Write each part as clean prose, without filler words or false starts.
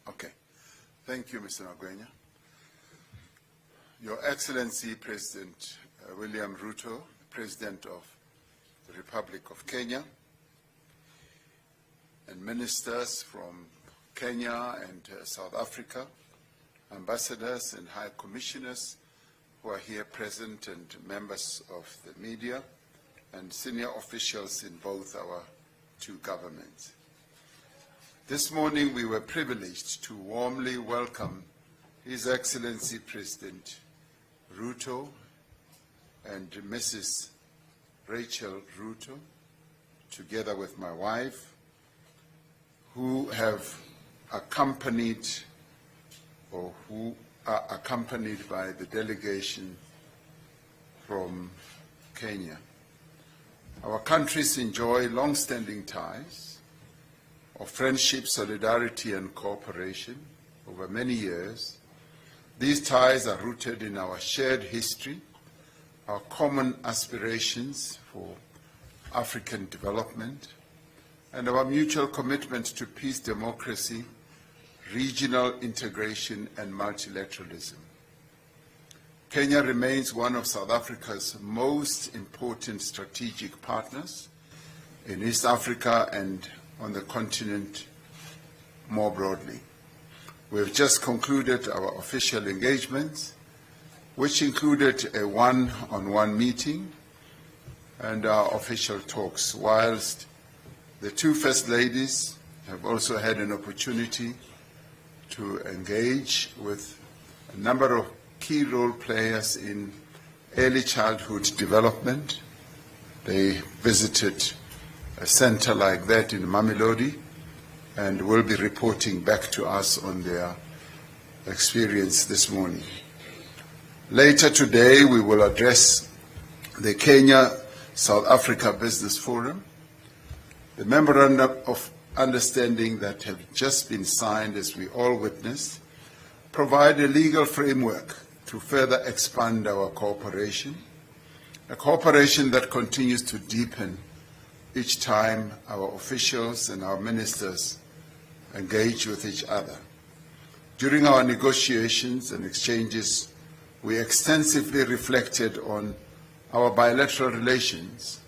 Okay. Thank you, Mr. Magwenya. Your Excellency, President William Ruto, President of the Republic of Kenya, and ministers from Kenya and South Africa, ambassadors and high commissioners who are here present, and members of the media, and senior officials in both our two governments. This morning we were privileged to warmly welcome His Excellency President Ruto and Mrs. Rachel Ruto, together with my wife, who have accompanied or who are accompanied by the delegation from Kenya. Our countries enjoy long-standing ties of friendship, solidarity, and cooperation over many years. These ties are rooted in our shared history, our common aspirations for African development, and our mutual commitment to peace, democracy, regional integration, and multilateralism. Kenya remains one of South Africa's most important strategic partners in East Africa and on the continent more broadly. We have just concluded our official engagements, which included a one-on-one meeting and our official talks, whilst the two First Ladies have also had an opportunity to engage with a number of key role players in early childhood development. They visited a center like that in Mamelodi and will be reporting back to us on their experience this morning. Later today, we will address the Kenya-South Africa Business Forum. The memorandum of understanding that have just been signed, as we all witnessed, provide a legal framework to further expand our cooperation, a cooperation that continues to deepen each time our officials and our ministers engage with each other. During our negotiations and exchanges, we extensively reflected on our bilateral relations.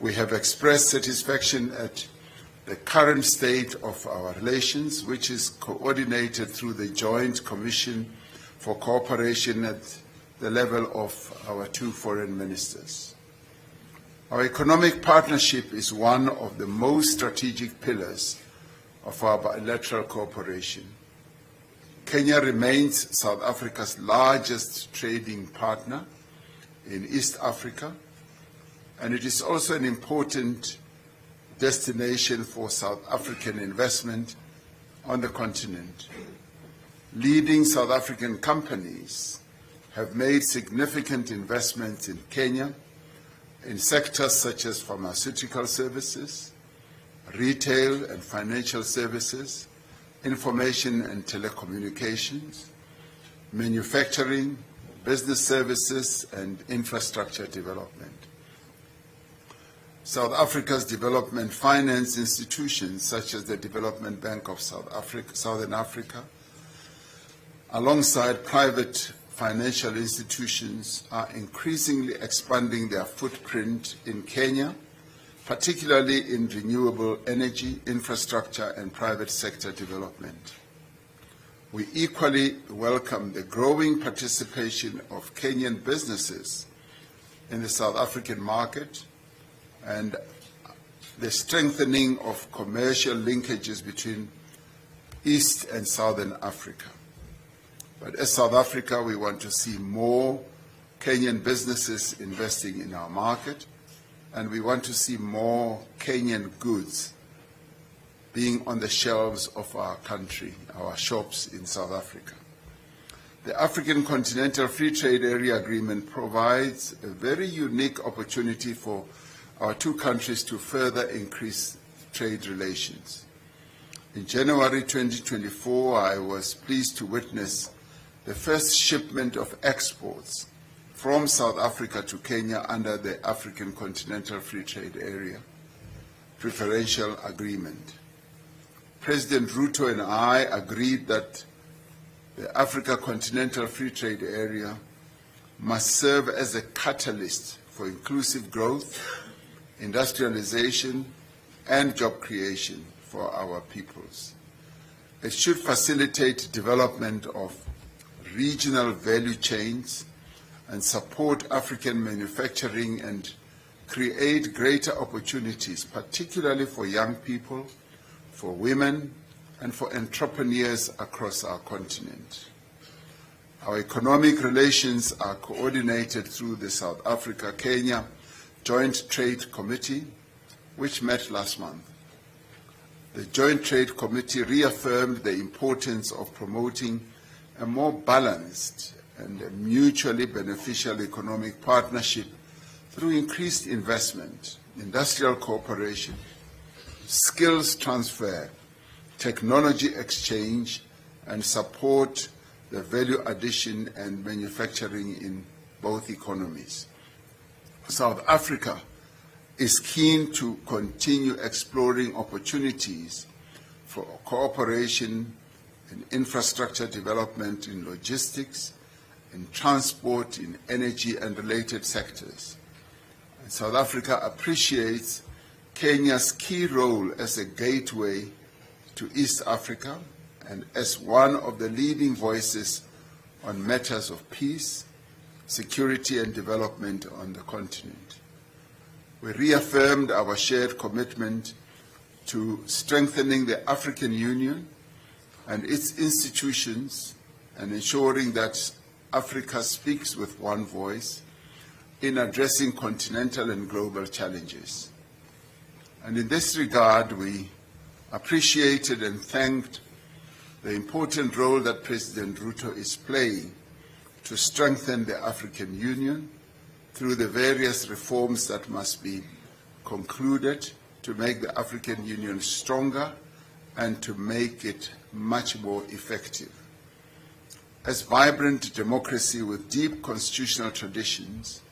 We have expressed satisfaction at the current state of our relations, which is coordinated through the Joint Commission for Cooperation at the level of our two foreign ministers. Our economic partnership is one of the most strategic pillars of our bilateral cooperation. Kenya remains South Africa's largest trading partner in East Africa, and it is also an important destination for South African investment on the continent. Leading South African companies have made significant investments in Kenya in sectors such as pharmaceutical services, retail and financial services, information and telecommunications, manufacturing, business services, and infrastructure development. South Africa's development finance institutions, such as the Development Bank of Southern Africa, alongside private financial institutions, are increasingly expanding their footprint in Kenya, particularly in renewable energy, infrastructure, and private sector development. We equally welcome the growing participation of Kenyan businesses in the South African market and the strengthening of commercial linkages between East and Southern Africa. But as South Africa, we want to see more Kenyan businesses investing in our market, and we want to see more Kenyan goods being on the shelves of our country, our shops in South Africa. The African Continental Free Trade Area Agreement provides a very unique opportunity for our two countries to further increase trade relations. In January 2024, I was pleased to witness the first shipment of exports from South Africa to Kenya under the African Continental Free Trade Area Preferential Agreement. President Ruto and I agreed that the Africa Continental Free Trade Area must serve as a catalyst for inclusive growth, industrialization, and job creation for our peoples. It should facilitate development of regional value chains and support African manufacturing and create greater opportunities, particularly for young people, for women, and for entrepreneurs across our continent. Our economic relations are coordinated through the South Africa-Kenya Joint Trade Committee, which met last month. The Joint Trade Committee reaffirmed the importance of promoting a more balanced and a mutually beneficial economic partnership through increased investment, industrial cooperation, skills transfer, technology exchange, and support the value addition and manufacturing in both economies. South Africa is keen to continue exploring opportunities for cooperation in infrastructure development in logistics, in transport, in energy and related sectors. And South Africa appreciates Kenya's key role as a gateway to East Africa and as one of the leading voices on matters of peace, security and development on the continent. We reaffirmed our shared commitment to strengthening the African Union and its institutions and ensuring that Africa speaks with one voice in addressing continental and global challenges. And in this regard, we appreciated and thanked the important role that President Ruto is playing to strengthen the African Union through the various reforms that must be concluded to make the African Union stronger and to make it much more effective. As vibrant democracy with deep constitutional traditions,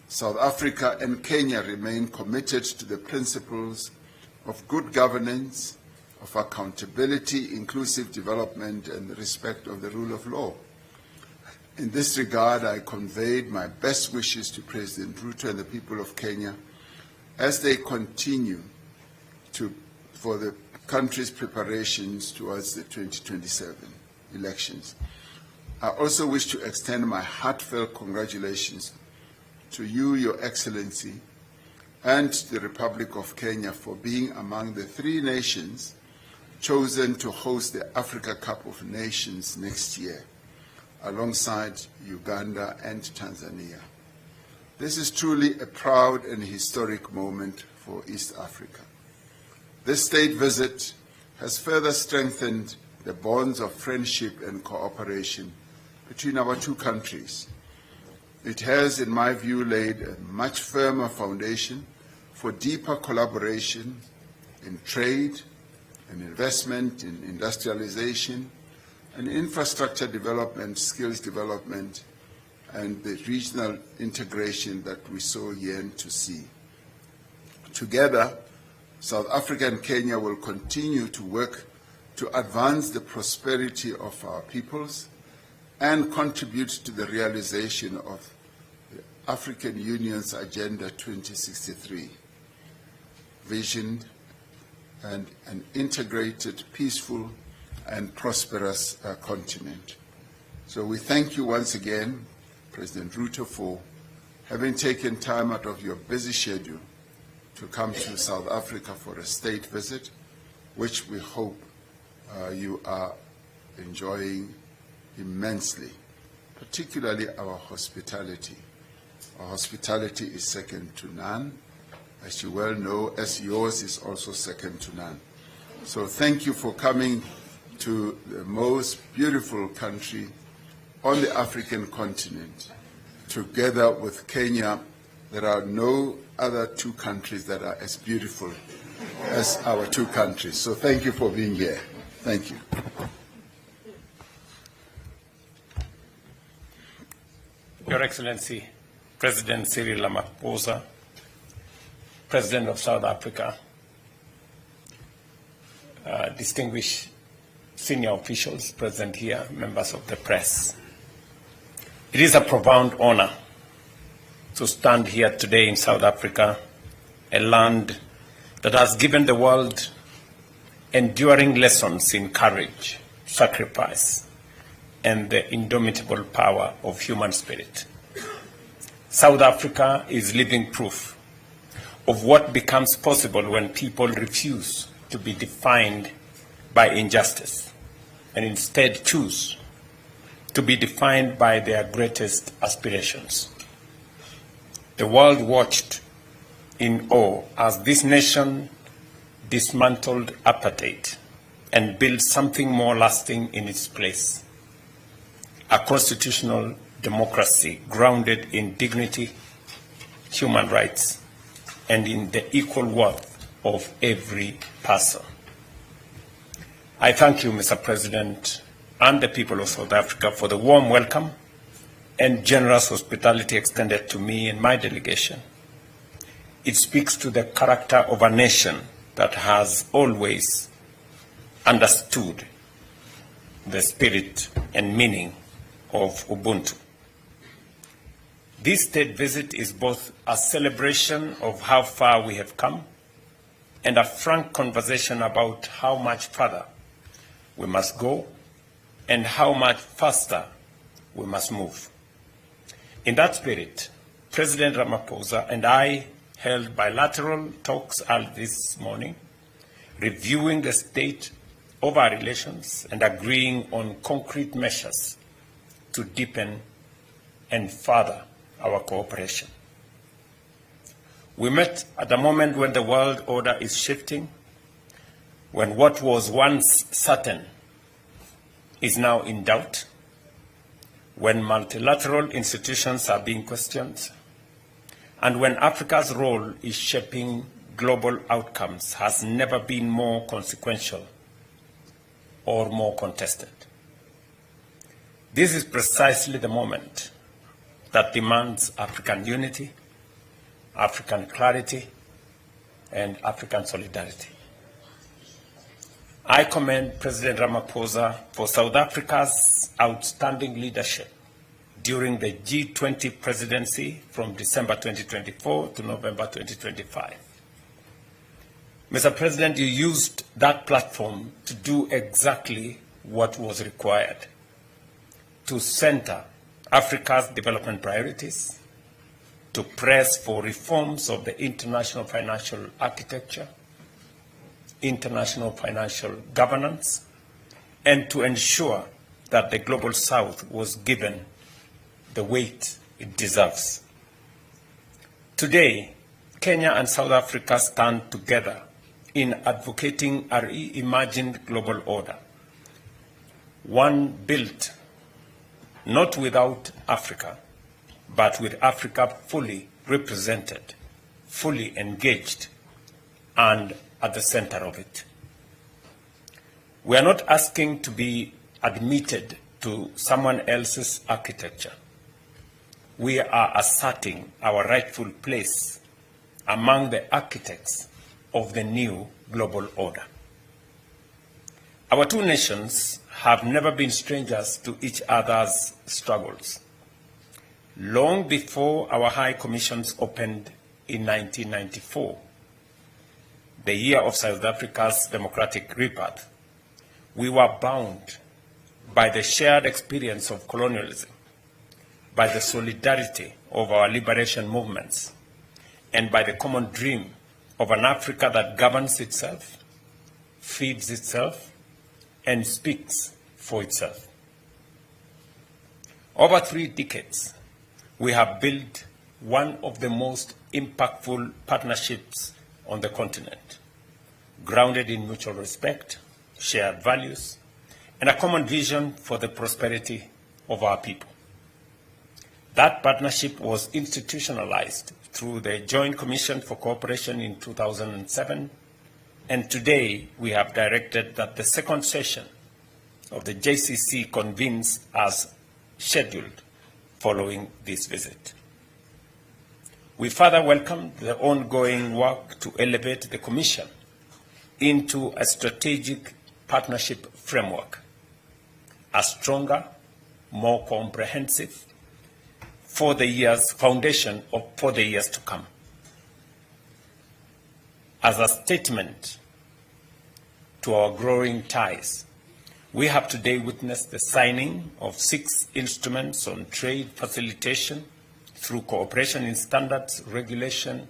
South Africa and Kenya remain committed to the principles of good governance, of accountability, inclusive development, and the respect of the rule of law. In this regard, I conveyed my best wishes to President Ruto and the people of Kenya as they continue for the country's preparations towards the 2027 elections. I also wish to extend my heartfelt congratulations to you, Your Excellency, and the Republic of Kenya for being among the 3 nations chosen to host the Africa Cup of Nations next year, alongside Uganda and Tanzania. This is truly a proud and historic moment for East Africa. This state visit has further strengthened the bonds of friendship and cooperation between our 2 countries. It has, in my view, laid a much firmer foundation for deeper collaboration in trade, in investment, in industrialization, and infrastructure development, skills development, and the regional integration that we so yearn to see. Together, South Africa and Kenya will continue to work to advance the prosperity of our peoples and contribute to the realization of the African Union's Agenda 2063 vision and an integrated, peaceful, and prosperous continent. So we thank you once again, President Ruto, for having taken time out of your busy schedule to come to South Africa for a state visit, which we hope you are enjoying immensely, particularly our hospitality. Our hospitality is second to none, as you well know, as yours is also second to none. So thank you for coming to the most beautiful country on the African continent. Together with Kenya, there are no other 2 countries that are as beautiful as our 2 countries. So thank you for being here. Thank you. Your Excellency, President Cyril Ramaphosa, President of South Africa, distinguished senior officials present here, members of the press. It is a profound honor to stand here today in South Africa, a land that has given the world enduring lessons in courage, sacrifice, and the indomitable power of human spirit. South Africa is living proof of what becomes possible when people refuse to be defined by injustice and instead choose to be defined by their greatest aspirations. The world watched in awe as this nation dismantled apartheid and built something more lasting in its place. A constitutional democracy grounded in dignity, human rights, and in the equal worth of every person. I thank you, Mr. President, and the people of South Africa for the warm welcome and generous hospitality extended to me and my delegation. It speaks to the character of a nation that has always understood the spirit and meaning of Ubuntu. This state visit is both a celebration of how far we have come and a frank conversation about how much further we must go and how much faster we must move. In that spirit, President Ramaphosa and I held bilateral talks this morning, reviewing the state of our relations and agreeing on concrete measures to deepen and further our cooperation. We met at a moment when the world order is shifting, when what was once certain is now in doubt, when multilateral institutions are being questioned, and when Africa's role is shaping global outcomes has never been more consequential or more contested. This is precisely the moment that demands African unity, African clarity, and African solidarity. I commend President Ramaphosa for South Africa's outstanding leadership during the G20 presidency from December 2024 to November 2025. Mr. President, you used that platform to do exactly what was required: to center Africa's development priorities, to press for reforms of the international financial architecture, international financial governance, and to ensure that the Global South was given the weight it deserves. Today, Kenya and South Africa stand together in advocating a reimagined global order, one built not without Africa, but with Africa fully represented, fully engaged, and at the center of it. We are not asking to be admitted to someone else's architecture. We are asserting our rightful place among the architects of the new global order. Our two nations have never been strangers to each other's struggles. Long before our High Commissions opened in 1994, the year of South Africa's democratic rebirth, we were bound by the shared experience of colonialism, by the solidarity of our liberation movements, and by the common dream of an Africa that governs itself, feeds itself, and speaks for itself. Over 3 decades, we have built one of the most impactful partnerships on the continent, grounded in mutual respect, shared values, and a common vision for the prosperity of our people. That partnership was institutionalized through the Joint Commission for Cooperation in 2007, and today we have directed that the second session of the JCC convenes as scheduled following this visit. We further welcome the ongoing work to elevate the Commission into a strategic partnership framework, a stronger, more comprehensive for the years to come. As a statement to our growing ties, we have today witnessed the signing of 6 instruments on trade facilitation through cooperation in standards, regulation,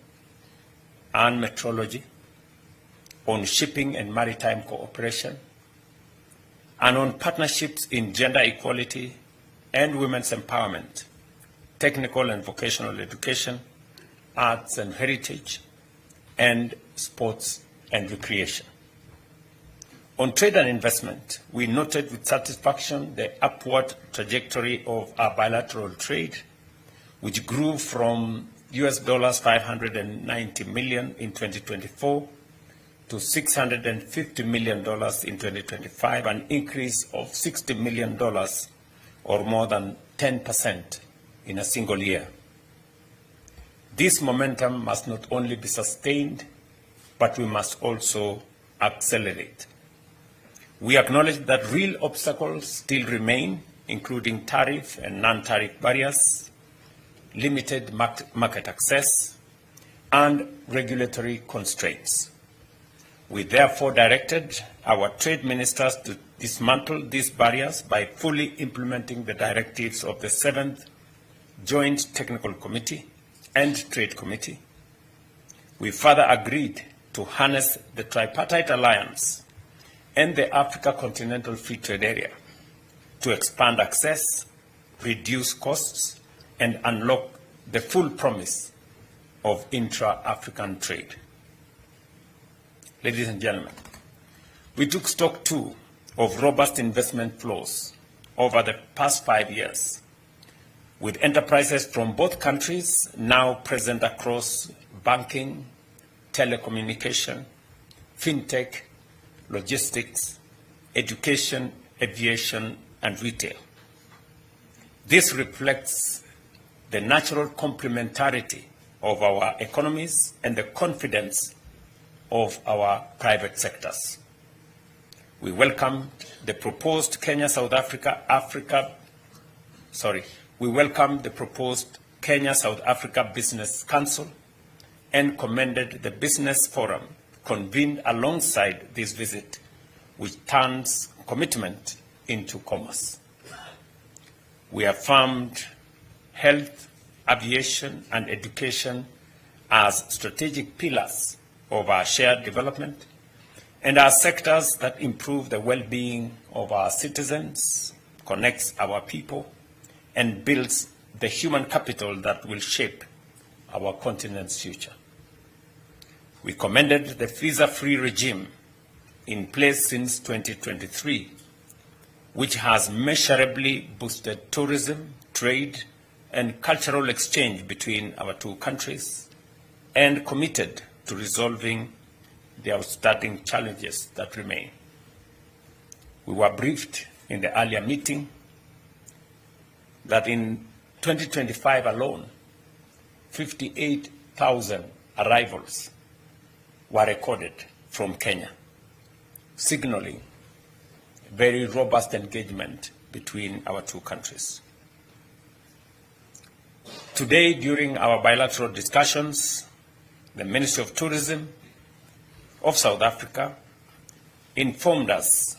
and metrology, on shipping and maritime cooperation, and on partnerships in gender equality and women's empowerment, technical and vocational education, arts and heritage, and sports and recreation. On trade and investment, we noted with satisfaction the upward trajectory of our bilateral trade, which grew from US $590 million in 2024 to $650 million in 2025, an increase of $60 million or more than 10% in a single year. This momentum must not only be sustained, but we must also accelerate. We acknowledge that real obstacles still remain, including tariff and non-tariff barriers, limited market access, and regulatory constraints. We therefore directed our trade ministers to dismantle these barriers by fully implementing the directives of the 7th Joint Technical Committee and Trade Committee. We further agreed to harness the Tripartite Alliance and the Africa Continental Free Trade Area to expand access, reduce costs, and unlock the full promise of intra-African trade. Ladies and gentlemen, we took stock too of robust investment flows over the past 5 years, with enterprises from both countries now present across banking, telecommunication, fintech, logistics, education, aviation, and retail. This reflects the natural complementarity of our economies and the confidence of our private sectors. We welcome the proposed Kenya-South Africa Business Council and commended the business forum convened alongside this visit, which turns commitment into commerce. We affirmed health, aviation, and education as strategic pillars of our shared development and as sectors that improve the well-being of our citizens, connects our people, and builds the human capital that will shape our continent's future. We commended the visa-free regime in place since 2023, which has measurably boosted tourism, trade, and cultural exchange between our two countries, and committed to resolving the outstanding challenges that remain. We were briefed in the earlier meeting that in 2025 alone, 58,000 arrivals were recorded from Kenya, signaling very robust engagement between our two countries. Today, during our bilateral discussions, the Ministry of Tourism of South Africa informed us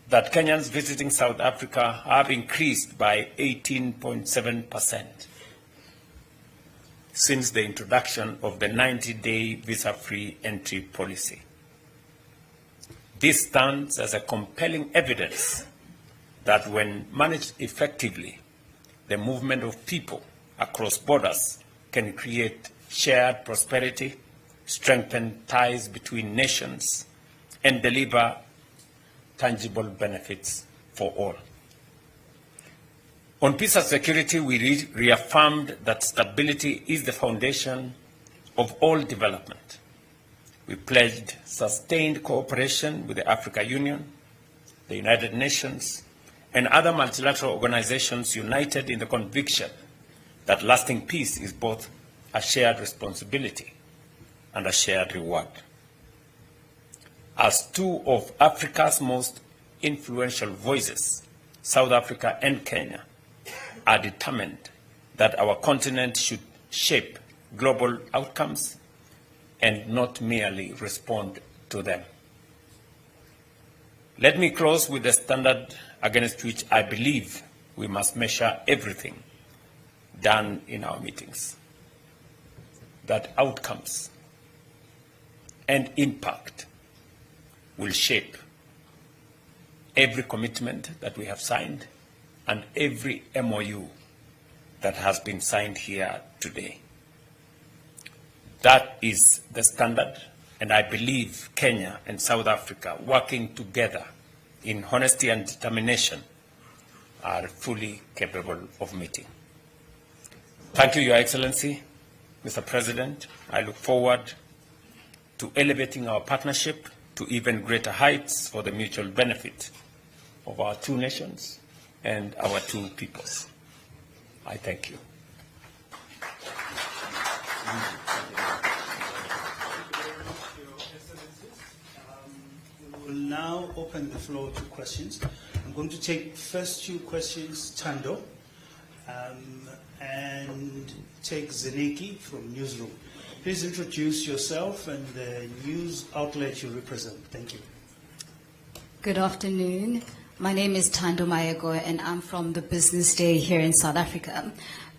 that Kenyans visiting South Africa have increased by 18.7% since the introduction of the 90-day visa-free entry policy. This stands as a compelling evidence that when managed effectively, the movement of people across borders can create shared prosperity, strengthen ties between nations, and deliver tangible benefits for all. On peace and security, we reaffirmed that stability is the foundation of all development. We pledged sustained cooperation with the African Union, the United Nations, and other multilateral organizations united in the conviction that lasting peace is both a shared responsibility and a shared reward. as two of Africa's most influential voices, South Africa and Kenya, are determined that our continent should shape global outcomes and not merely respond to them. Let me close with the standard against which I believe we must measure everything done in our meetings, that outcomes and impact will shape every commitment that we have signed and every MOU that has been signed here today. That is the standard, and I believe Kenya and South Africa, working together in honesty and determination, are fully capable of meeting. Thank you, Your Excellency, Mr. President. I look forward to elevating our partnership to even greater heights for the mutual benefit of our two nations and our two peoples. I thank you. We will now open the floor to questions. I'm going to take first two questions, Tando, and take Zeneki from Newsroom. Please introduce yourself and the news outlet you represent. Thank you. Good afternoon. My name is Tando Mayago, and I'm from the Business Day here in South Africa.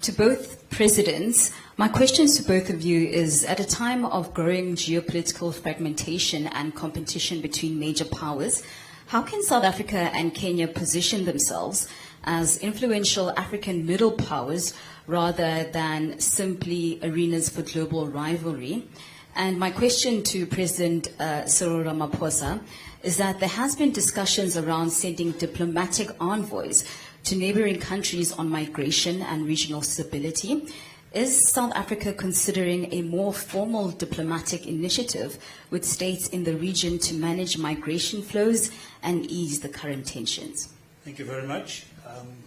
To both presidents, my questions to both of you is, at a time of growing geopolitical fragmentation and competition between major powers, how can South Africa and Kenya position themselves as influential African middle powers rather than simply arenas for global rivalry? And my question to President Cyril Ramaphosa is that there has been discussions around sending diplomatic envoys to neighboring countries on migration and regional stability. Is South Africa considering a more formal diplomatic initiative with states in the region to manage migration flows and ease the current tensions? Thank you very much.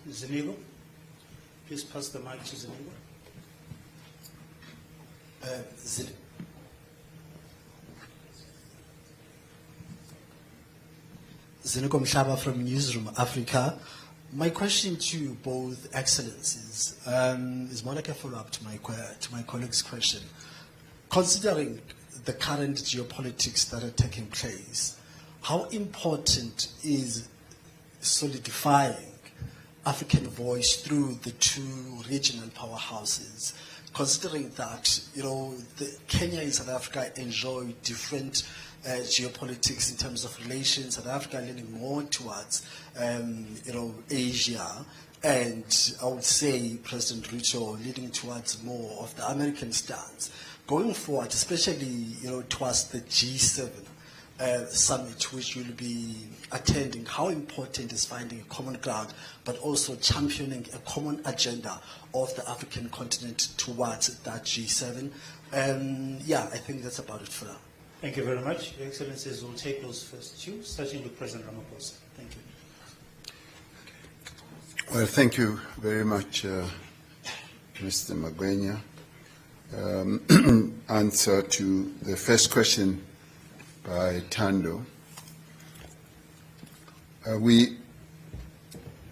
Zenigo, please pass the mic to Zenigo. Zenigo Mhlaba from Newsroom Africa. My question to both excellencies is more like a follow-up to my colleague's question. Considering the current geopolitics that are taking place, how important is solidifying African voice through the two regional powerhouses, considering that, Kenya and South Africa enjoy different geopolitics in terms of relations, South Africa leaning more towards, Asia, and I would say President Ruto leading towards more of the American stance. Going forward, especially, towards the G7 summit, which you'll be attending, how important is finding a common ground, but also championing a common agenda of the African continent towards that G7? I think that's about it for now. Thank you very much. Your Excellencies will take those first two, starting with President Ramaphosa. Thank you. Well, thank you very much, Mr. Magwenya. Answer to the first question by Tando.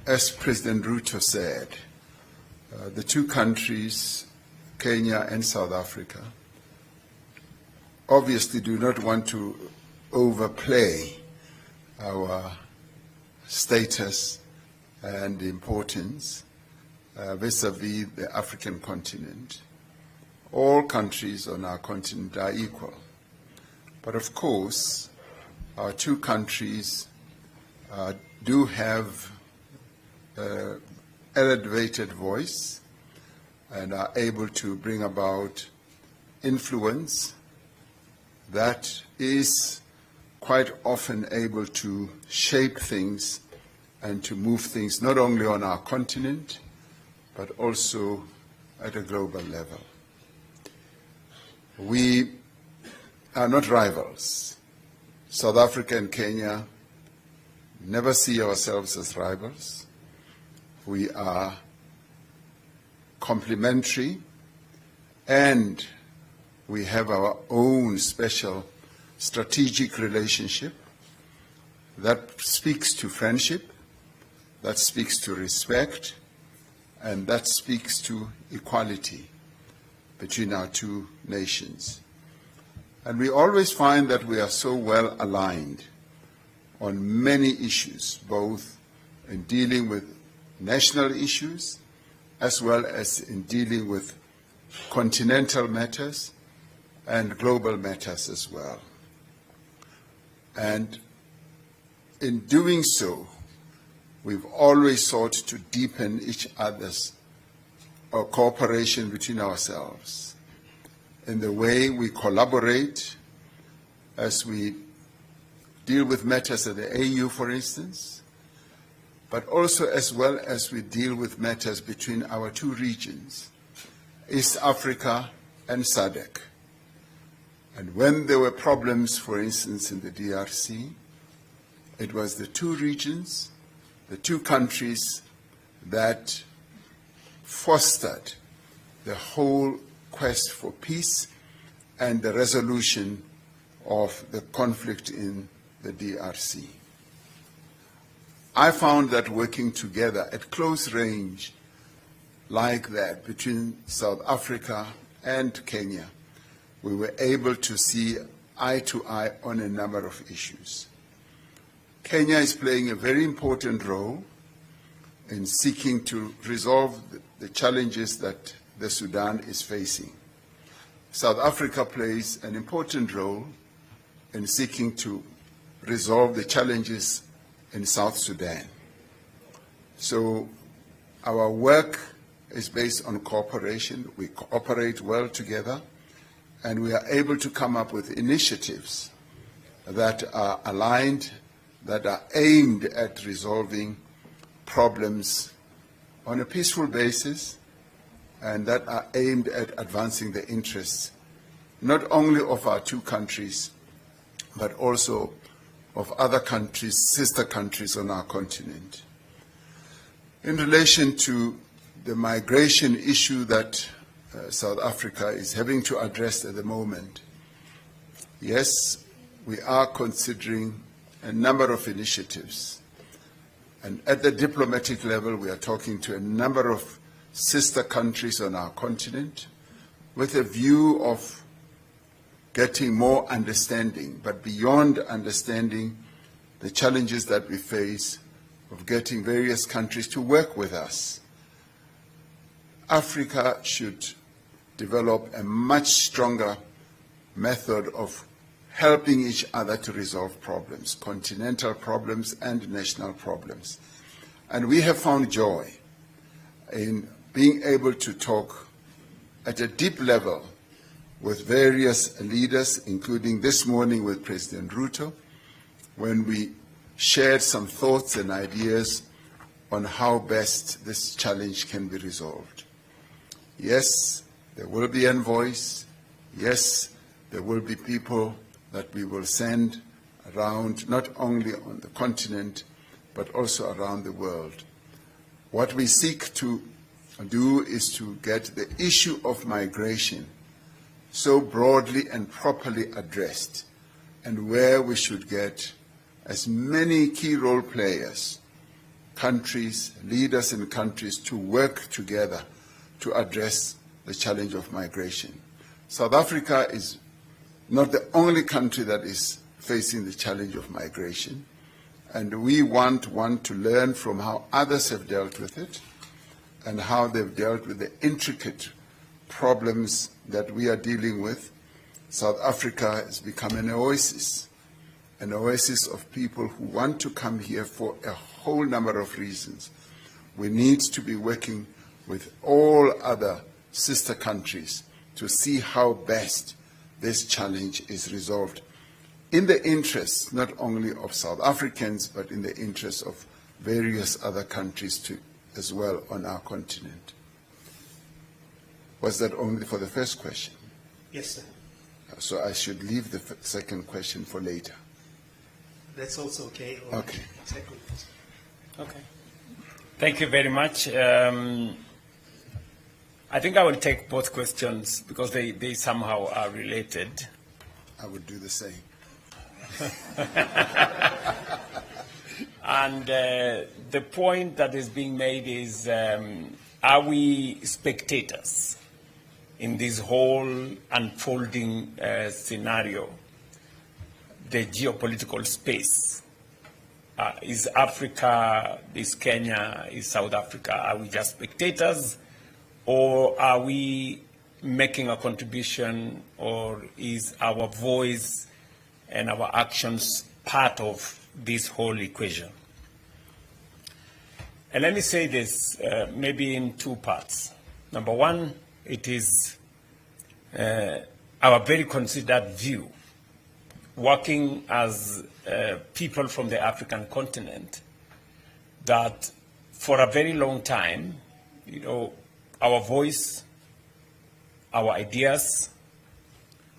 As President Ruto said, the two countries, Kenya and South Africa, obviously do not want to overplay our status and importance vis-à-vis the African continent. All countries on our continent are equal. But of course, our two countries do have an elevated voice and are able to bring about influence that is quite often able to shape things and to move things not only on our continent, but also at a global level. We are not rivals. South Africa and Kenya never see ourselves as rivals. We are complementary, and we have our own special strategic relationship that speaks to friendship, that speaks to respect, and that speaks to equality between our two nations. And we always find that we are so well aligned on many issues, both in dealing with national issues as well as in dealing with continental matters and global matters as well. And in doing so, we've always sought to deepen each other's cooperation between ourselves in the way we collaborate as we deal with matters at the AU, for instance, but also as well as we deal with matters between our two regions, East Africa and SADC. And when there were problems, for instance, in the DRC, it was the two regions, the two countries that fostered the whole quest for peace and the resolution of the conflict in the DRC. I found that working together at close range like that between South Africa and Kenya, we were able to see eye to eye on a number of issues. Kenya is playing a very important role in seeking to resolve the challenges that the Sudan is facing. South Africa plays an important role in seeking to resolve the challenges in South Sudan. So our work is based on cooperation. We cooperate well together, and we are able to come up with initiatives that are aligned, that are aimed at resolving problems on a peaceful basis, and that are aimed at advancing the interests not only of our two countries, but also of other countries, sister countries on our continent. In relation to the migration issue that South Africa is having to address at the moment, yes, we are considering a number of initiatives. And at the diplomatic level, we are talking to a number of sister countries on our continent with a view of getting more understanding, but beyond understanding the challenges that we face of getting various countries to work with us. Africa should develop a much stronger method of helping each other to resolve problems, continental problems and national problems. And we have found joy in being able to talk at a deep level with various leaders, including this morning with President Ruto, when we shared some thoughts and ideas on how best this challenge can be resolved. Yes, there will be envoys. Yes, there will be people that we will send around, not only on the continent, but also around the world. What we seek to do is to get the issue of migration so broadly and properly addressed, and where we should get as many key role players, countries, leaders in countries, to work together to address the challenge of migration. South Africa is not the only country that is facing the challenge of migration, and we want to learn from how others have dealt with it and how they've dealt with the intricate problems that we are dealing with. South Africa has become an oasis of people who want to come here for a whole number of reasons. We need to be working with all other sister countries to see how best this challenge is resolved in the interests not only of South Africans, but in the interests of various other countries too, as well on our continent. Was that only for the first question? Yes, sir. So I should leave the second question for later. That's also okay. Okay. Second. Okay. Thank you very much. I think I will take both questions because they somehow are related. I would do the same. And the point that is being made is, are we spectators in this whole unfolding scenario, the geopolitical space? Is Africa, is Kenya, is South Africa, are we just spectators, or are we making a contribution, or is our voice and our actions part of this whole equation? And let me say this maybe in two parts. Number one, it is our very considered view, working as people from the African continent, that for a very long time, our voice, our ideas,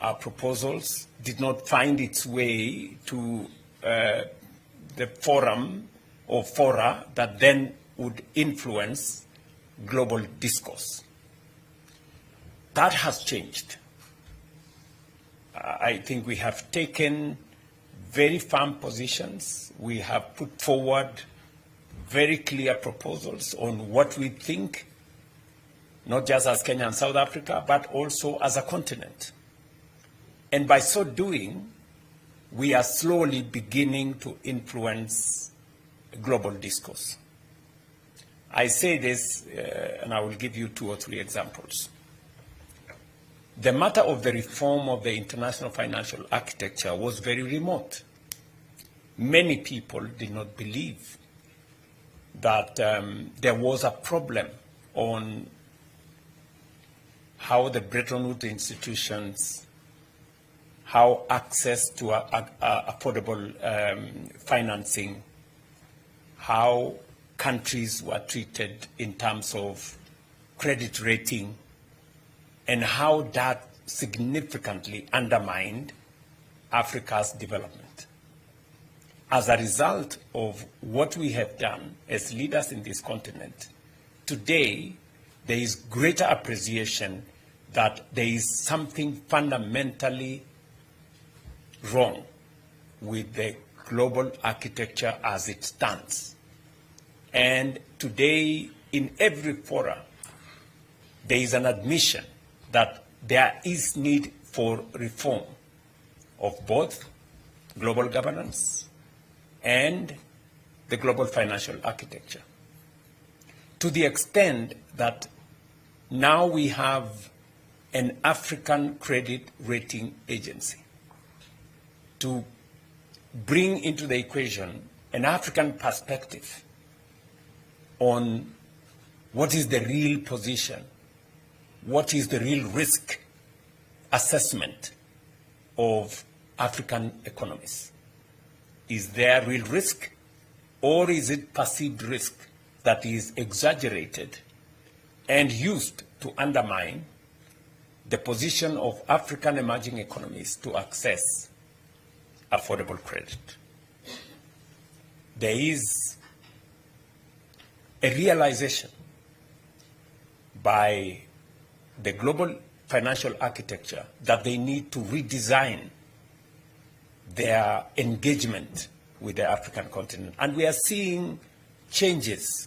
our proposals did not find its way to the forum or fora that then would influence global discourse. That has changed. I think we have taken very firm positions. We have put forward very clear proposals on what we think, not just as Kenya and South Africa, but also as a continent. And by so doing, we are slowly beginning to influence global discourse. I say this, and I will give you 2 or 3 examples. The matter of the reform of the international financial architecture was very remote. Many people did not believe that there was a problem on how the Bretton Woods institutions, how access to affordable financing, how countries were treated in terms of credit rating, and how that significantly undermined Africa's development. As a result of what we have done as leaders in this continent, today there is greater appreciation that there is something fundamentally wrong with the global architecture as it stands. And today, in every forum, there is an admission that there is need for reform of both global governance and the global financial architecture, to the extent that now we have an African credit rating agency to bring into the equation an African perspective on what is the real position, what is the real risk assessment of African economies. Is there real risk, or is it perceived risk that is exaggerated and used to undermine the position of African emerging economies to access affordable credit? There is a realization by the global financial architecture that they need to redesign their engagement with the African continent. And we are seeing changes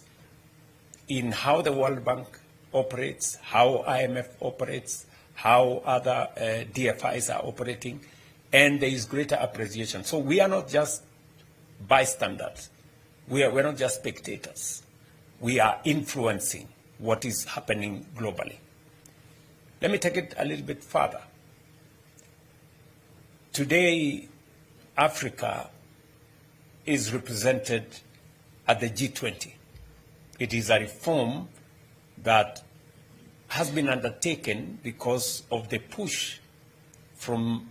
in how the World Bank operates, how IMF operates, how other DFIs are operating, and there is greater appreciation. So we are not just bystanders. We're not just spectators. We are influencing what is happening globally. Let me take it a little bit further. Today, Africa is represented at the G20. It is a reform that has been undertaken because of the push from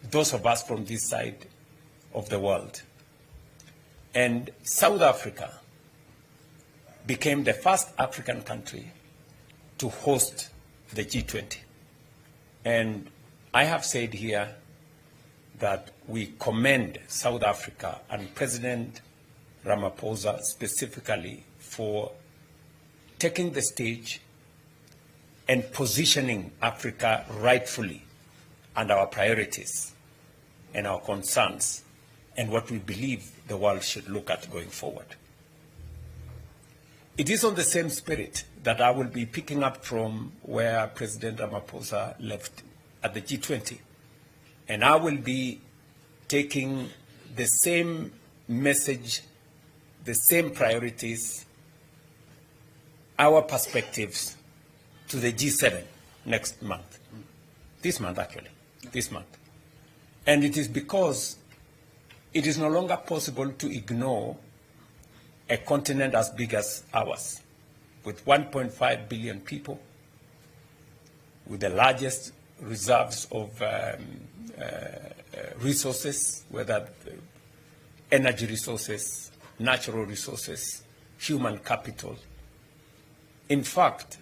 those of us from this side of the world. And South Africa became the first African country to host the G20. And I have said here that we commend South Africa and President Ramaphosa specifically for taking the stage and positioning Africa rightfully and our priorities and our concerns and what we believe the world should look at going forward. It is on the same spirit that I will be picking up from where President Ramaphosa left at the G20. And I will be taking the same message, the same priorities, our perspectives to the G7 next month. This month, actually, this month. And it is because it is no longer possible to ignore a continent as big as ours, with 1.5 billion people, with the largest reserves of resources, whether energy resources, natural resources, human capital. In fact,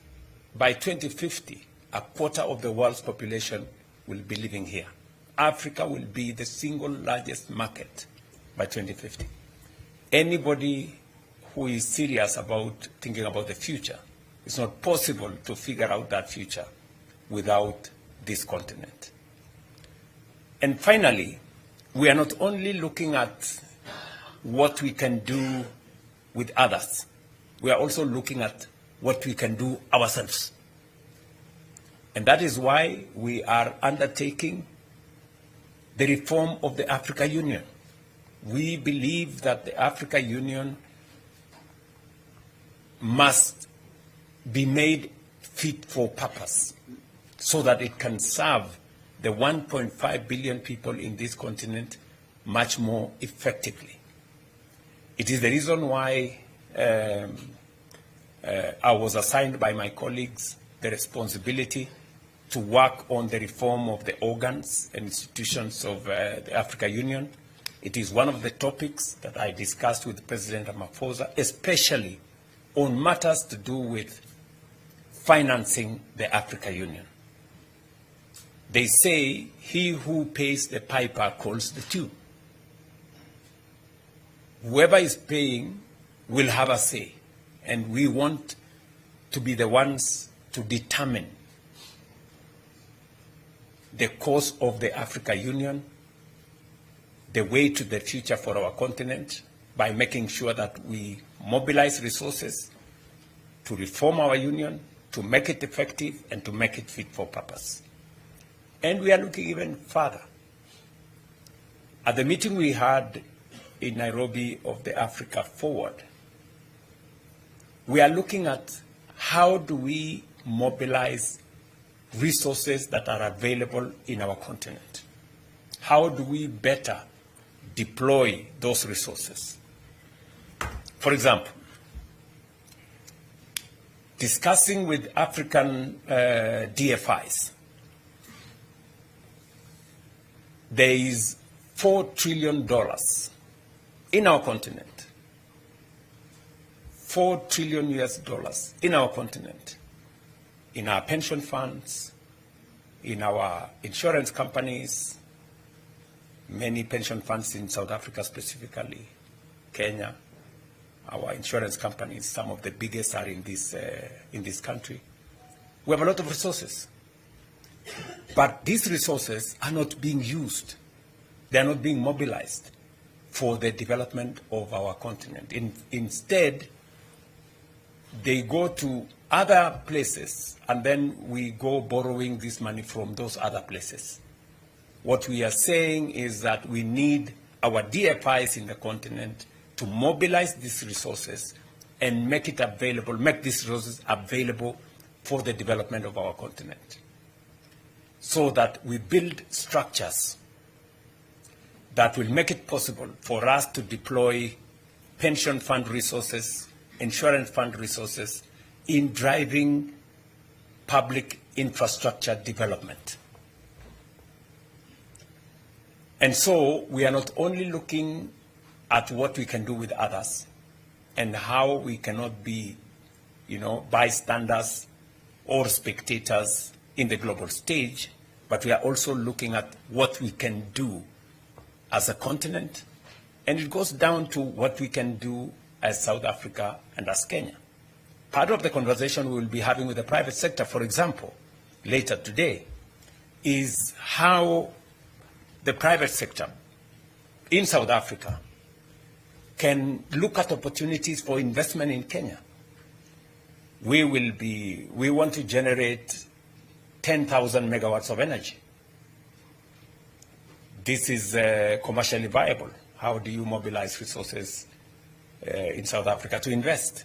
by 2050, a quarter of the world's population will be living here. Africa will be the single largest market by 2050. Anybody who is serious about thinking about the future, it's not possible to figure out that future without this continent. And finally, we are not only looking at what we can do with others, we are also looking at what we can do ourselves. And that is why we are undertaking the reform of the Africa Union. We believe that the Africa Union must be made fit for purpose so that it can serve the 1.5 billion people in this continent much more effectively. It is the reason why I was assigned by my colleagues the responsibility to work on the reform of the organs and institutions of the Africa Union. It is one of the topics that I discussed with President Ramaphosa, especially on matters to do with financing the Africa Union. They say, he who pays the piper calls the tune. Whoever is paying will have a say, and we want to be the ones to determine the course of the Africa Union, the way to the future for our continent, by making sure that we mobilize resources to reform our union, to make it effective, and to make it fit for purpose. And we are looking even further. At the meeting we had in Nairobi of the Africa Forward, we are looking at how do we mobilize resources that are available in our continent. How do we better deploy those resources? For example, discussing with African DFIs, there is $4 trillion in our continent. $4 trillion US in our continent, in our pension funds, in our insurance companies, many pension funds in South Africa specifically, Kenya, our insurance companies, some of the biggest are in this country. We have a lot of resources. But these resources are not being used. They are not being mobilized for the development of our continent. Instead, they go to other places, and then we go borrowing this money from those other places. What we are saying is that we need our DFIs in the continent to mobilize these resources and make it available, make these resources available for the development of our continent, so that we build structures that will make it possible for us to deploy pension fund resources, insurance fund resources in driving public infrastructure development. And so we are not only looking at what we can do with others and how we cannot be, bystanders or spectators in the global stage, but we are also looking at what we can do as a continent. And it goes down to what we can do as South Africa and as Kenya. Part of the conversation we will be having with the private sector, for example, later today, is how the private sector in South Africa can look at opportunities for investment in Kenya. We want to generate 10,000 megawatts of energy. This is commercially viable. How do you mobilize resources in South Africa to invest?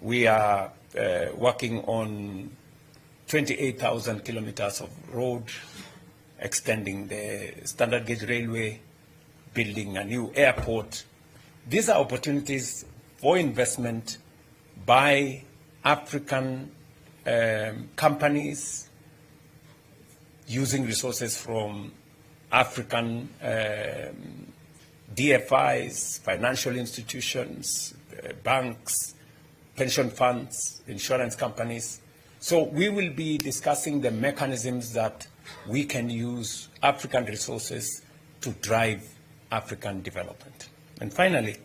We are working on 28,000 kilometers of road, extending the standard gauge railway, building a new airport. These are opportunities for investment by African companies using resources from African DFIs, financial institutions, banks, pension funds, insurance companies. So we will be discussing the mechanisms that we can use African resources to drive African development. And finally,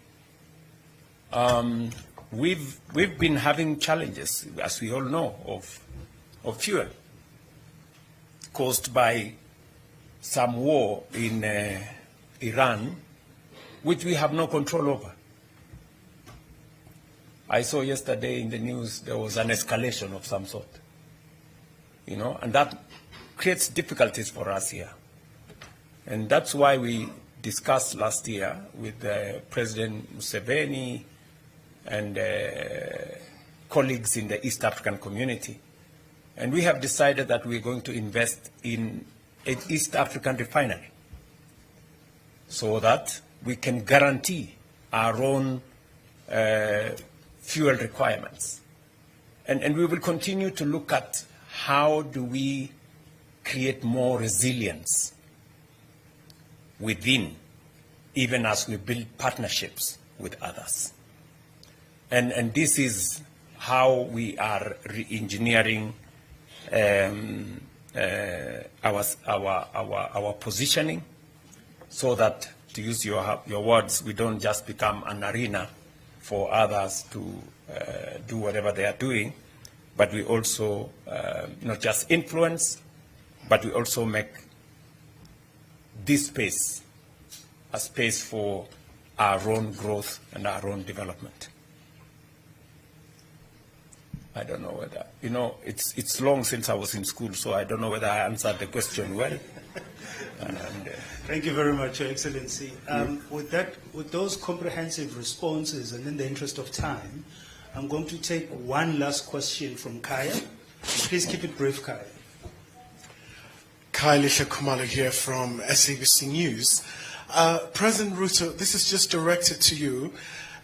we've been having challenges, as we all know, of fuel caused by some war in Iran, which we have no control over. I saw yesterday in the news there was an escalation of some sort, and that creates difficulties for us here. And that's why we discussed last year with President Museveni and colleagues in the East African community. And we have decided that we're going to invest in an East African refinery so that we can guarantee our own fuel requirements. And we will continue to look at how do we create more resilience within, even as we build partnerships with others. And this is how we are re-engineering our positioning, so that, to use your words, we don't just become an arena for others to do whatever they are doing, but we also not just influence, but we also make this space a space for our own growth and our own development. I don't know whether, it's long since I was in school, so I don't know whether I answered the question well. Thank you very much, Your Excellency. With those comprehensive responses, and in the interest of time, I'm going to take one last question from Kaya. Please keep it brief, Kaya. Kaya Kumalo here from SABC News. President Ruto, this is just directed to you.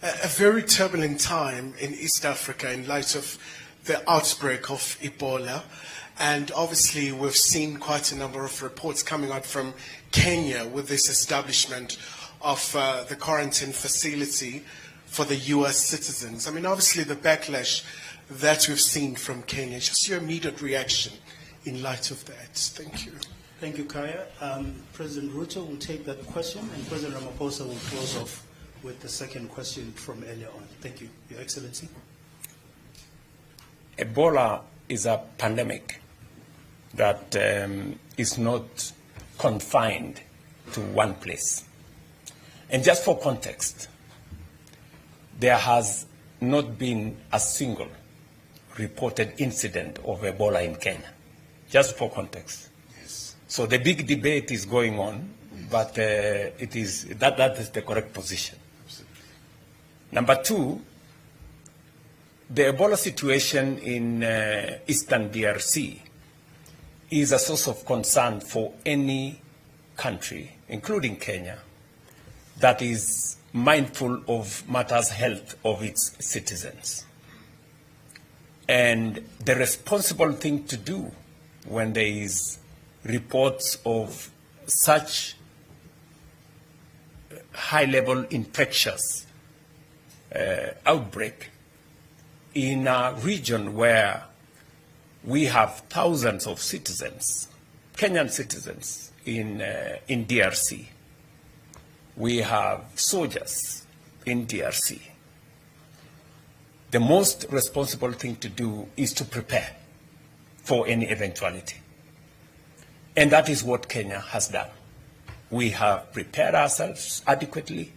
A very turbulent time in East Africa in light of the outbreak of Ebola. And obviously, we've seen quite a number of reports coming out from Kenya with this establishment of the quarantine facility for the U.S. citizens. I mean, obviously, the backlash that we've seen from Kenya, just your immediate reaction in light of that. Thank you. Thank you, Kaya. President Ruto will take that question, and President Ramaphosa will close off with the second question from earlier on. Thank you, Your Excellency. Ebola is a pandemic that is not confined to one place. And just for context, there has not been a single reported incident of Ebola in Kenya. Just for context. Yes. So the big debate is going on, but that is the correct position. Absolutely. Number two, the Ebola situation in Eastern DRC is a source of concern for any country, including Kenya, that is mindful of matters health of its citizens. And the responsible thing to do when there is reports of such high-level infectious outbreak in a region where we have thousands of citizens, Kenyan citizens in DRC. We have soldiers in DRC. The most responsible thing to do is to prepare for any eventuality. And that is what Kenya has done. We have prepared ourselves adequately.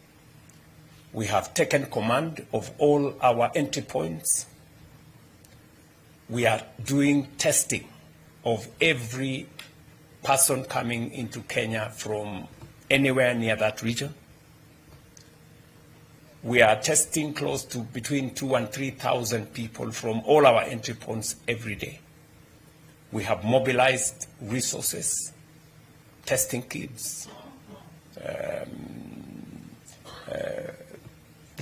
We have taken command of all our entry points. We are doing testing of every person coming into Kenya from anywhere near that region. We are testing close to between 2,000 and 3,000 people from all our entry points every day. We have mobilized resources, testing kits,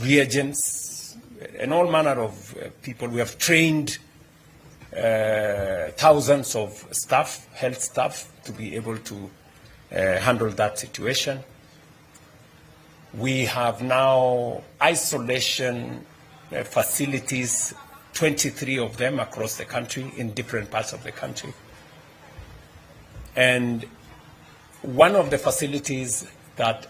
reagents, and all manner of people. We have trained thousands of staff, health staff, to be able to handle that situation. We have now isolation facilities, 23 of them across the country, in different parts of the country. And one of the facilities that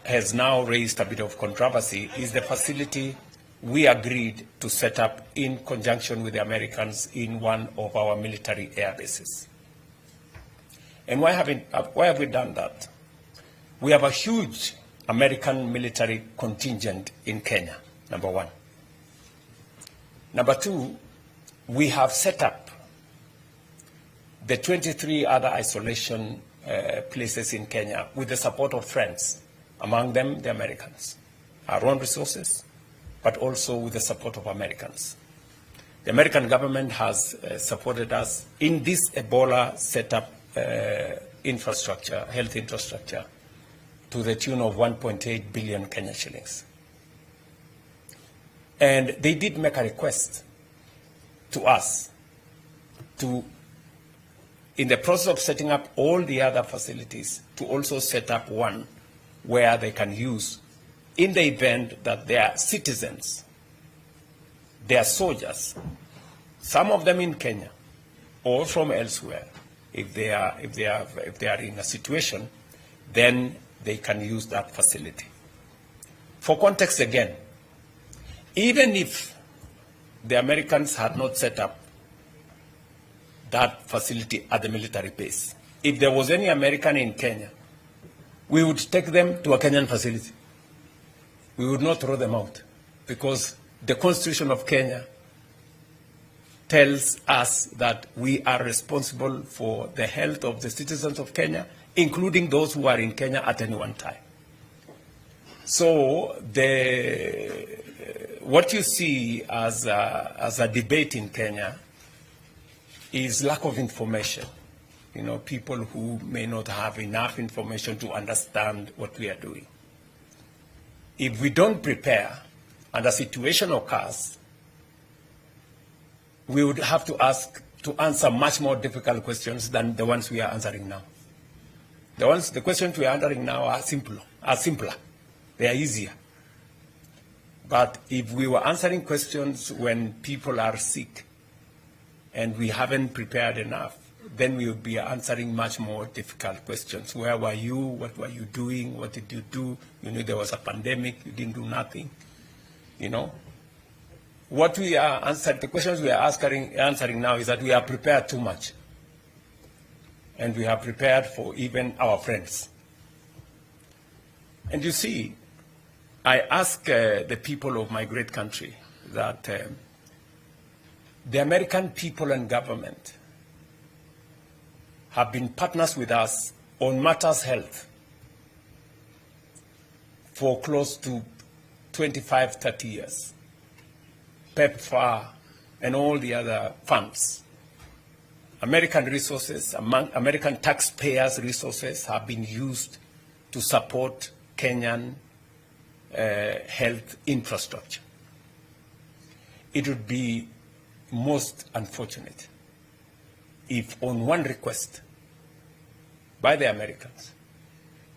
has now raised a bit of controversy is the facility we agreed to set up in conjunction with the Americans in one of our military air bases. And why have we done that? We have a huge American military contingent in Kenya, number one. Number two, we have set up the 23 other isolation places in Kenya with the support of friends, among them the Americans, our own resources, but also with the support of Americans. The American government has supported us in this Ebola setup infrastructure, health infrastructure, to the tune of 1.8 billion Kenya shillings. And they did make a request to us to, in the process of setting up all the other facilities, to also set up one where they can use in the event that their citizens, their soldiers, some of them in Kenya or from elsewhere, if they are in a situation, then they can use that facility. For context again, even if the Americans had not set up that facility at the military base, if there was any American in Kenya, we would take them to a Kenyan facility. We would not throw them out, because the Constitution of Kenya tells us that we are responsible for the health of the citizens of Kenya, including those who are in Kenya at any one time. So what you see as a debate in Kenya is lack of information. You know, people who may not have enough information to understand what we are doing. If we don't prepare and a situation occurs, we would have to answer much more difficult questions than the ones we are answering now. The questions we are answering now are simpler. They are easier. But if we were answering questions when people are sick and we haven't prepared enough, then we would be answering much more difficult questions. Where were you? What were you doing? What did you do? You knew there was a pandemic. You didn't do nothing. You know? What we are answering, the questions we are answering now is that we are prepared too much. And we are prepared for even our friends. And you see, I ask the people of my great country that the American people and government have been partners with us on matters health for close to 25, 30 years. PEPFAR and all the other funds. American resources, American taxpayers' resources have been used to support Kenyan health infrastructure. It would be most unfortunate if on one request by the Americans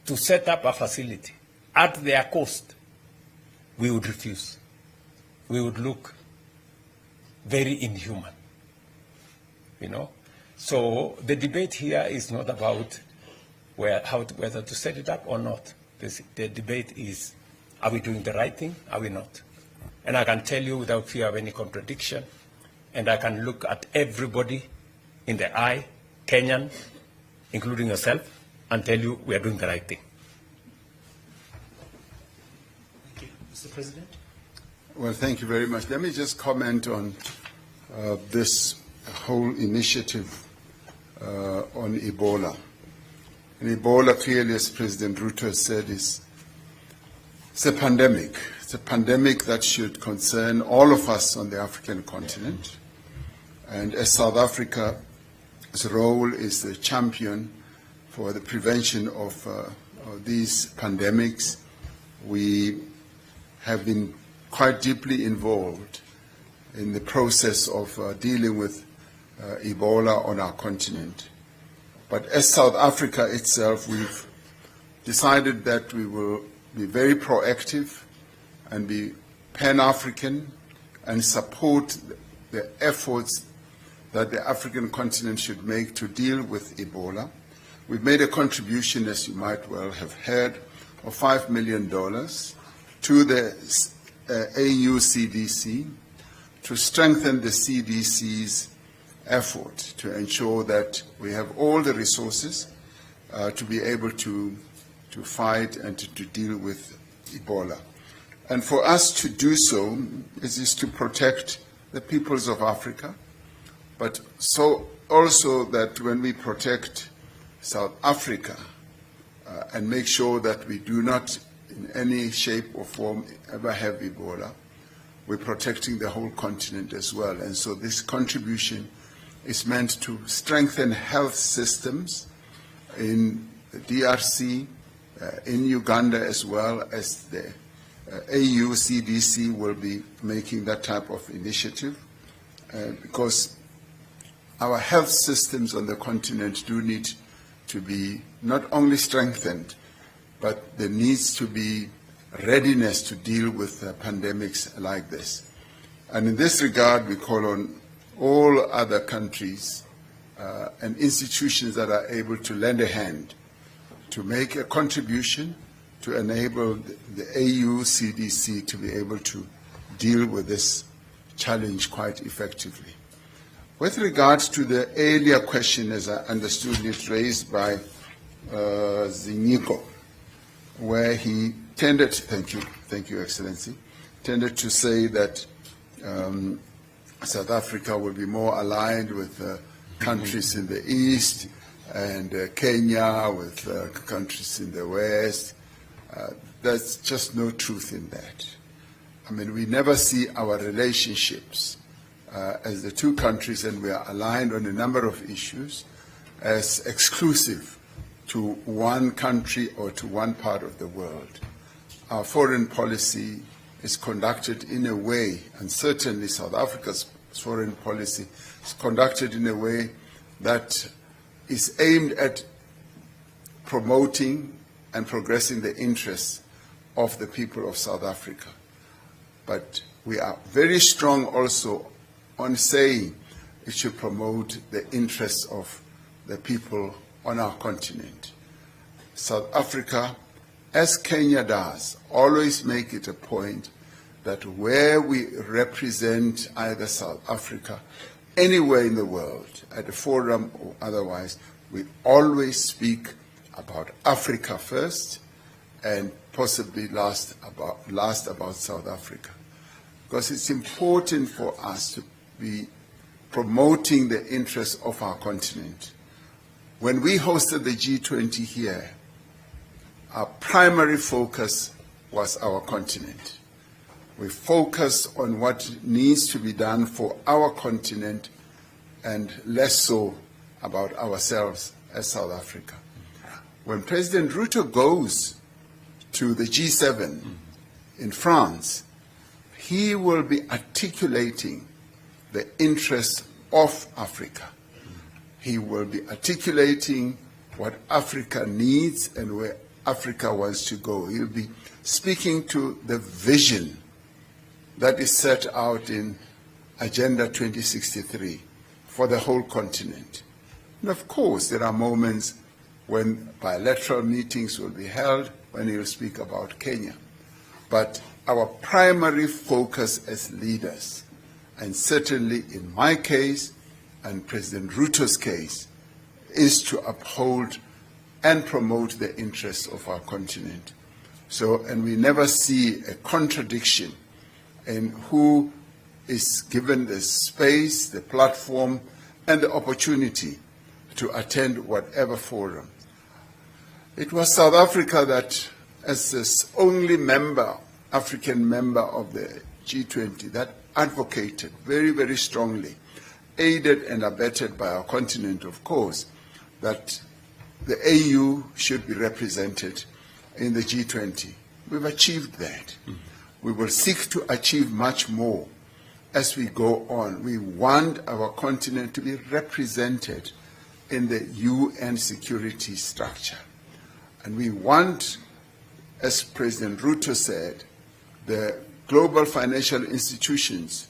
to set up a facility at their cost, we would refuse. We would look very inhuman, you know. So the debate here is not about whether to set it up or not. The debate is, are we doing the right thing? Are we not? And I can tell you without fear of any contradiction, and I can look at everybody in the eye, Kenyan, including yourself, and tell you we are doing the right thing. Mr. President. Well, thank you very much. Let me just comment on this whole initiative on Ebola. And Ebola, clearly, as President Ruto has said, it's a pandemic. It's a pandemic that should concern all of us on the African continent. And as South Africa's role is the champion for the prevention of these pandemics, we have been quite deeply involved in the process of dealing with Ebola on our continent. But as South Africa itself, we've decided that we will be very proactive and be Pan-African and support the efforts that the African continent should make to deal with Ebola. We've made a contribution, as you might well have heard, of $5 million to the AU CDC to strengthen the CDC's effort to ensure that we have all the resources to be able to fight and to deal with Ebola. And for us to do so is to protect the peoples of Africa, but so also that when we protect South Africa and make sure that we do not in any shape or form ever have Ebola, we're protecting the whole continent as well. And so this contribution is meant to strengthen health systems in the DRC, in Uganda, as well as the AU CDC will be making that type of initiative because our health systems on the continent do need to be not only strengthened, but there needs to be readiness to deal with pandemics like this. And in this regard, we call on all other countries and institutions that are able to lend a hand to make a contribution to enable the AU CDC to be able to deal with this challenge quite effectively. With regards to the earlier question, as I understood it, raised by Zinyiko, where he tended, thank you, Excellency, tended to say that South Africa will be more aligned with countries in the East and Kenya with countries in the West. There's just no truth in that. I mean, we never see our relationships as the two countries, and we are aligned on a number of issues, as exclusive to one country or to one part of the world. Our foreign policy is conducted in a way, and certainly South Africa's foreign policy is conducted in a way that is aimed at promoting and progressing the interests of the people of South Africa. But we are very strong also on saying it should promote the interests of the people on our continent. South Africa, as Kenya does, always make it a point that where we represent either South Africa, anywhere in the world, at a forum or otherwise, we always speak about Africa first and possibly last about South Africa. Because it's important for us to be promoting the interests of our continent. When we hosted the G20 here, our primary focus was our continent. We focused on what needs to be done for our continent and less so about ourselves as South Africa. When President Ruto goes to the G7 in France, he will be articulating the interests of Africa. He will be articulating what Africa needs and where Africa wants to go. He'll be speaking to the vision that is set out in Agenda 2063 for the whole continent. And of course, there are moments when bilateral meetings will be held, when he'll speak about Kenya. But our primary focus as leaders, and certainly in my case and President Ruto's case, is to uphold and promote the interests of our continent. So, and we never see a contradiction in who is given the space, the platform, and the opportunity to attend whatever forum. It was South Africa that, as this only member, African member of the G20, that advocated very, very strongly, aided and abetted by our continent, of course, that the AU should be represented in the G20. We've achieved that. We will seek to achieve much more as we go on. We want our continent to be represented in the UN security structure. And we want, as President Ruto said, the global financial institutions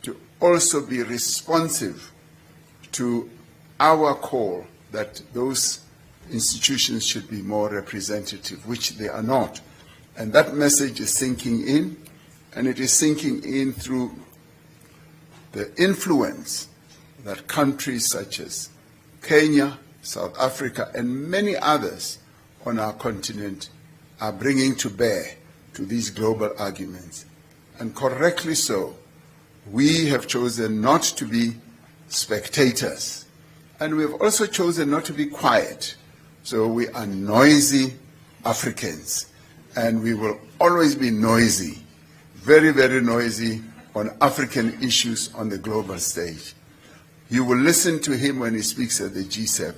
to also be responsive to our call that those institutions should be more representative, which they are not. And that message is sinking in, and it is sinking in through the influence that countries such as Kenya, South Africa, and many others on our continent are bringing to bear to these global arguments. And correctly so, we have chosen not to be spectators. And we have also chosen not to be quiet. So we are noisy Africans. And we will always be noisy, very, very noisy on African issues on the global stage. You will listen to him when he speaks at the G7.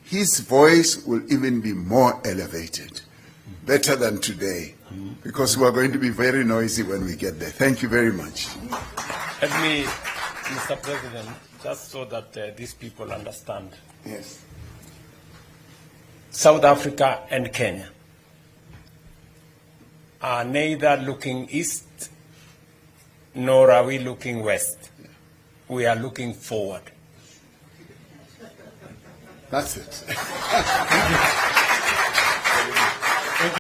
His voice will even be more elevated, better than today, because we are going to be very noisy when we get there. Thank you very much. Let me, Mr. President, just so that these people understand. Yes. South Africa and Kenya are neither looking east nor are we looking west. We are looking forward. That's it.